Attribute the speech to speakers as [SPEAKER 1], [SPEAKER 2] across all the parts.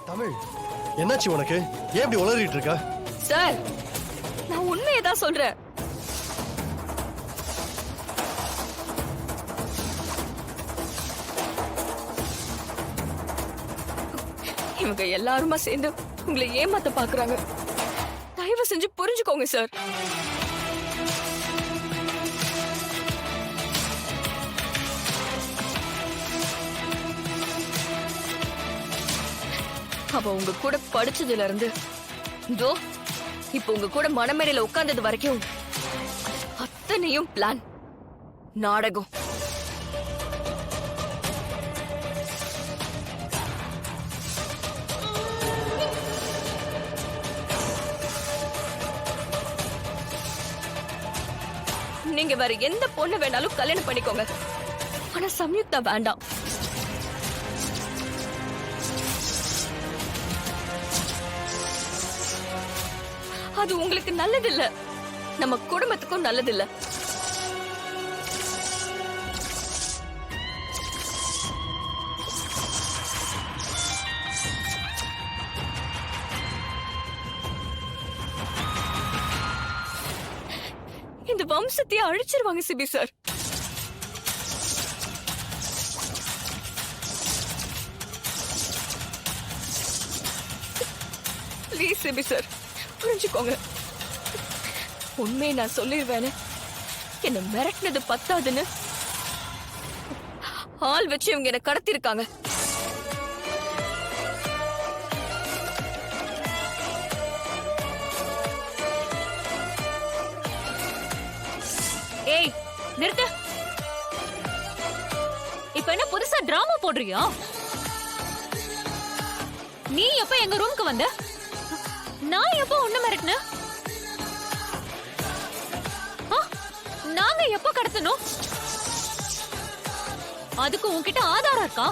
[SPEAKER 1] தமிழ், என்னாச்சு உனக்கு? ஏன் இப்படி உளறிட்டு இருக்க?
[SPEAKER 2] சார், நான் உண்மையை தான் சொல்றேன். இவங்க எல்லாருமா சேர்ந்து உங்களை ஏமாத்த பாக்குறாங்க. தயவு செஞ்சு புரிஞ்சுக்கோங்க சார். அவ உங்க கூட படிச்சதுல இருந்து இதோ இப்ப உங்க கூட மனமேடையில உட்கார்ந்தது வரைக்கும் அத்தனையும் பிளான், நாடகம். நீங்க வேற எந்த பொண்ணு வேணாலும் கல்யாணம் பண்ணிக்கோங்க, ஆனா சம்யுக்தா வேண்டாம். அது உங்களுக்கு நல்லது இல்ல, நம்ம குடும்பத்துக்கும் நல்லது இல்ல. இந்த வம்சத்தையே அழிச்சிருவாங்க Sibi sir. Please Sibi sir, புரிஞ்சுக்கோங்க. உண்மையை நான் சொல்லிடுவேன்னு என்ன மிரட்டினது பத்தாதுன்னு ஆள் வச்சு இவங்க என்ன கடத்திருக்காங்க.
[SPEAKER 3] ஏய் நிறுத்து. இப்ப என்ன புதுசா டிராமா போடுறியா? நீ எப்ப எங்க ரூமுக்கு வந்த? நான் எப்ப ஒண்ணு மிரட்டின? நாங்க எப்ப கடத்தணும்? அதுக்கு உன்கிட்ட ஆதாரம் இருக்கா?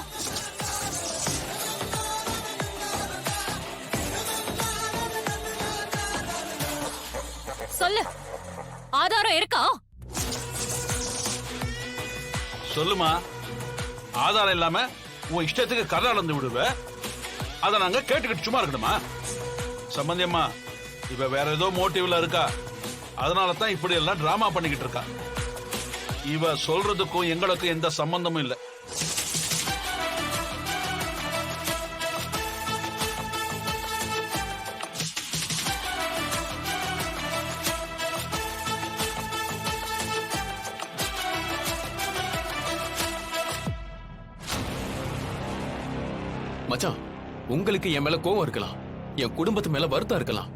[SPEAKER 3] சொல்லு, ஆதாரம் இருக்கா?
[SPEAKER 4] சொல்லுமா. ஆதாரம் இல்லாம உன் இஷ்டத்துக்கு கதை அளந்து விடுவ, அதை நாங்க கேட்டுக்கிட்டு சும்மா இருக்கணுமா? சம்பந்தியம்மா, இவ வேற ஏதோ மோட்டிவ்ல இருக்கா, அதனால தான் இப்படி எல்லாம் டிராமா பண்ணிக்கிட்டு இருக்கா. இவ சொல்றதுக்கும் எங்களுக்கும் எந்த சம்பந்தமும் இல்லை.
[SPEAKER 5] மச்சான், உங்களுக்கு என் மேல கோவம் இருக்கலாம், என் குடும்பத்து மேல வருத்தம் இருக்கலாம்.